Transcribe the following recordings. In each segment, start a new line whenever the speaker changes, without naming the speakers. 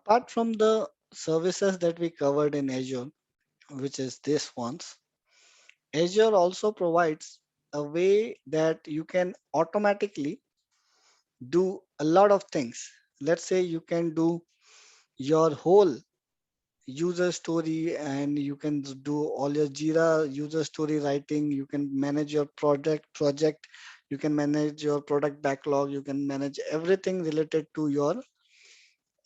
Apart from the services that we covered in Azure, which is this ones, Azure also provides a way that you can automatically do a lot of things. Let's say you can do your whole user story and you can do all your Jira user story writing. You can manage your project. You can manage your product backlog. You can manage everything related to your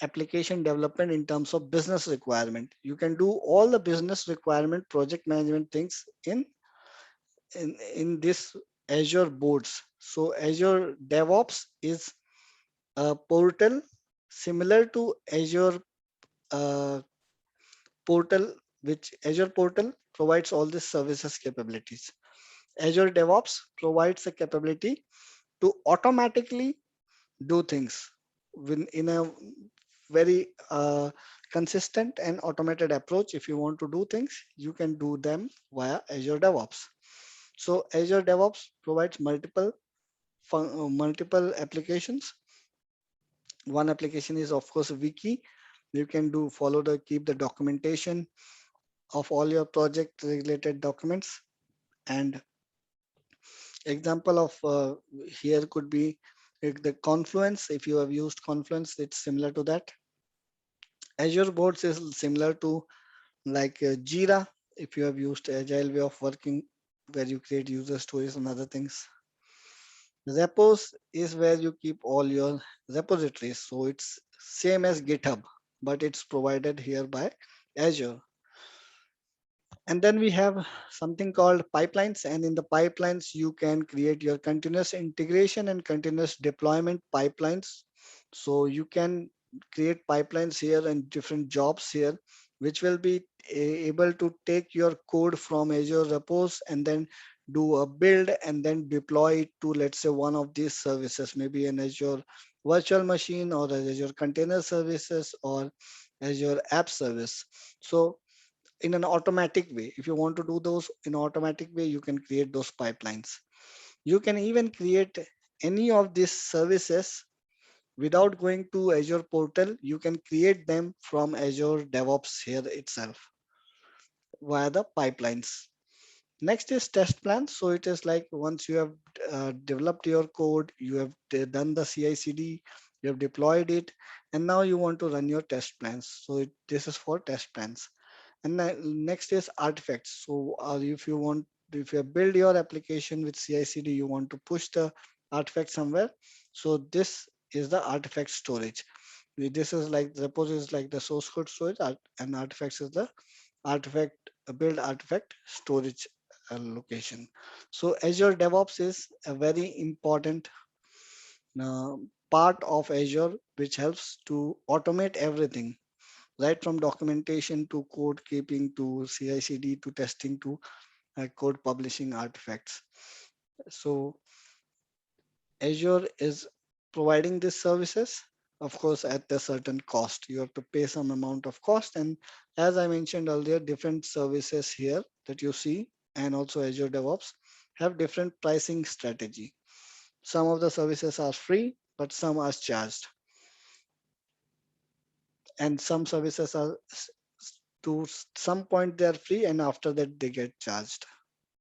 application development in terms of business requirement. You can do all the business requirement project management things in this Azure Boards. So Azure DevOps is a portal similar to Azure uh, portal, which Azure portal provides all these services capabilities. Azure DevOps provides the capability to automatically do things in a very consistent and automated approach. If you want to do things, you can do them via Azure DevOps. So Azure DevOps provides multiple applications. One application is of course Wiki. You can do follow the keep the documentation of all your project related documents. And example of here could be the Confluence. If you have used Confluence, it's similar to that. Azure Boards is similar to like Jira. If you have used agile way of working where you create user stories and other things. Repos is where you keep all your repositories. So it's same as GitHub, but it's provided here by Azure. And then we have something called pipelines. And in the pipelines, you can create your continuous integration and continuous deployment pipelines. So you can create pipelines here and different jobs here, which will be able to take your code from Azure repos and then do a build and then deploy it to, let's say, one of these services, maybe an Azure virtual machine or an Azure container services or Azure app service. So in an automatic way. If you want to do those in automatic way, you can create those pipelines. You can even create any of these services without going to Azure portal. You can create them from Azure DevOps here itself via the pipelines. Next is test plans. So it is like once you have developed your code, you have done the CI/CD, you have deployed it, and now you want to run your test plans. So this is for test plans. And next is artifacts. So if you want, if you build your application with CI/CD, you want to push the artifact somewhere. So this is the artifact storage. This is like the repos is like the source code storage, and artifacts is the artifact build artifact storage location. So Azure DevOps is a very important uh, part of Azure, which helps to automate everything, right from documentation to code keeping to CI/CD to testing to code publishing artifacts. So Azure is providing these services, of course, at a certain cost. You have to pay some amount of cost. And as I mentioned earlier, different services here that you see and also Azure DevOps have different pricing strategy. Some of the services are free, but some are charged. And some services are to some point they are free and after that they get charged.